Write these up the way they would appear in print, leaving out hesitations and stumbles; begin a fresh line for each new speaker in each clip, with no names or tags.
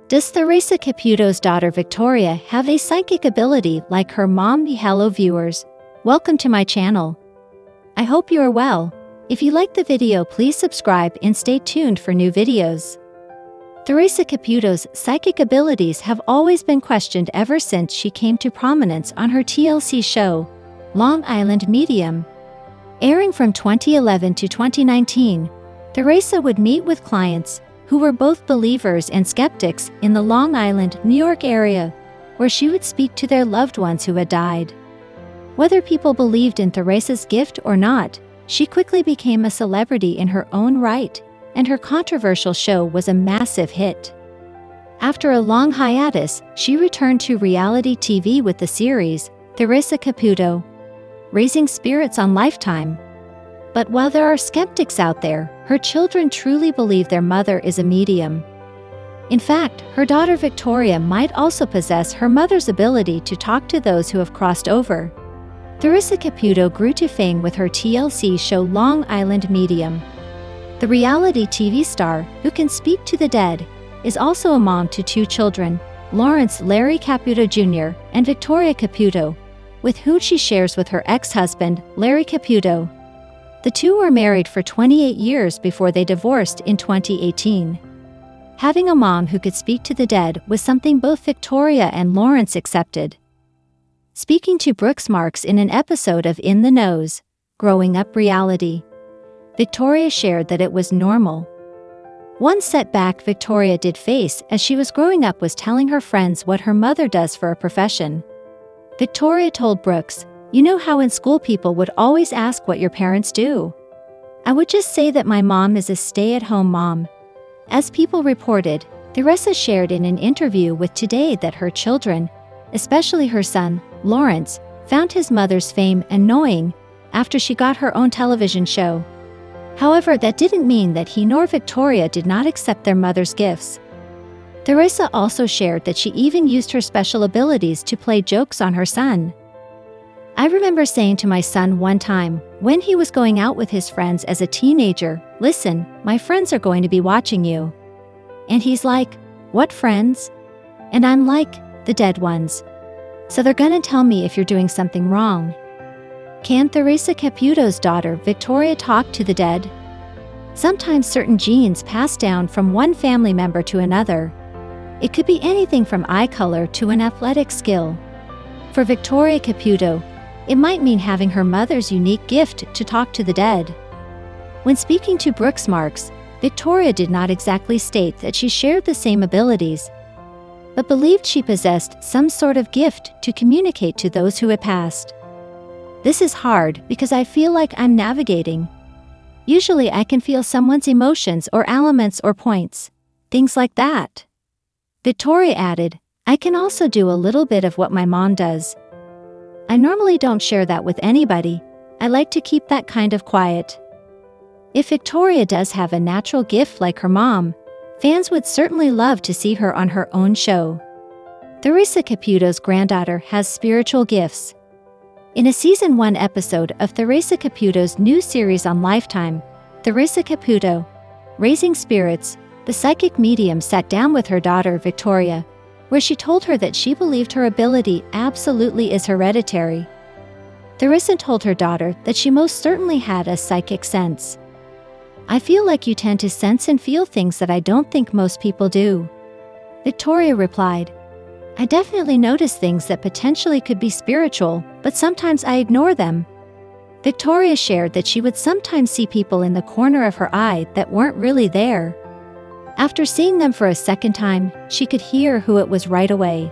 Does Teresa Caputo's daughter Victoria have a psychic ability like her mom? Hello viewers, welcome to my channel. I hope you are well. If you like the video, please subscribe and stay tuned for new videos. Teresa Caputo's psychic abilities have always been questioned ever since she came to prominence on her TLC show, Long Island Medium. Airing from 2011 to 2019, Teresa would meet with clients who were both believers and skeptics in the Long Island, New York area, where she would speak to their loved ones who had died. Whether people believed in Teresa's gift or not, she quickly became a celebrity in her own right, and her controversial show was a massive hit. After a long hiatus, she returned to reality TV with the series, Teresa Caputo, Raising Spirits on Lifetime. But while there are skeptics out there, her children truly believe their mother is a medium. In fact, her daughter Victoria might also possess her mother's ability to talk to those who have crossed over. Teresa Caputo grew to fame with her TLC show Long Island Medium. The reality TV star, who can speak to the dead, is also a mom to two children, Lawrence Larry Caputo Jr. and Victoria Caputo, with whom she shares with her ex-husband, Larry Caputo. The two were married for 28 years before they divorced in 2018. Having a mom who could speak to the dead was something both Victoria and Lawrence accepted. Speaking to Brooks Marks in an episode of In the Nose, Growing Up Reality, Victoria shared that it was normal. One setback Victoria did face as she was growing up was telling her friends what her mother does for a profession. Victoria told Brooks, "You know how in school people would always ask what your parents do? I would just say that my mom is a stay-at-home mom." As People reported, Teresa shared in an interview with Today that her children, especially her son, Lawrence, found his mother's fame annoying after she got her own television show. However, that didn't mean that he nor Victoria did not accept their mother's gifts. Teresa also shared that she even used her special abilities to play jokes on her son. "I remember saying to my son one time, when he was going out with his friends as a teenager, 'Listen, my friends are going to be watching you.' And he's like, 'What friends?' And I'm like, 'The dead ones. So they're gonna tell me if you're doing something wrong.'" Can Teresa Caputo's daughter Victoria talk to the dead? Sometimes certain genes pass down from one family member to another. It could be anything from eye color to an athletic skill. For Victoria Caputo, it might mean having her mother's unique gift to talk to the dead. When speaking to Brooks Marks, Victoria did not exactly state that she shared the same abilities, but believed she possessed some sort of gift to communicate to those who had passed. "This is hard because I feel like I'm navigating. Usually I can feel someone's emotions or elements or points, things like that." Victoria added, "I can also do a little bit of what my mom does. I normally don't share that with anybody. I like to keep that kind of quiet." If Victoria does have a natural gift like her mom, fans would certainly love to see her on her own show. Teresa Caputo's granddaughter has spiritual gifts. In a Season 1 episode of Teresa Caputo's new series on Lifetime, Teresa Caputo, Raising Spirits, the psychic medium sat down with her daughter Victoria, where she told her that she believed her ability absolutely is hereditary. Teresa told her daughter that she most certainly had a psychic sense. "I feel like you tend to sense and feel things that I don't think most people do." Victoria replied, "I definitely notice things that potentially could be spiritual, but sometimes I ignore them." Victoria shared that she would sometimes see people in the corner of her eye that weren't really there. After seeing them for a second time, she could hear who it was right away.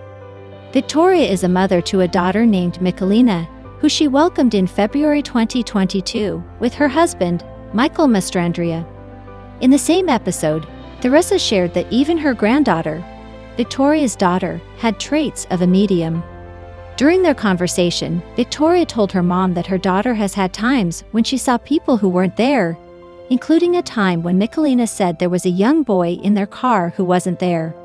Victoria is a mother to a daughter named Michelina, who she welcomed in February 2022 with her husband, Michael Mastrandria. In the same episode, Teresa shared that even her granddaughter, Victoria's daughter, had traits of a medium. During their conversation, Victoria told her mom that her daughter has had times when she saw people who weren't there, including a time when Michelina said there was a young boy in their car who wasn't there.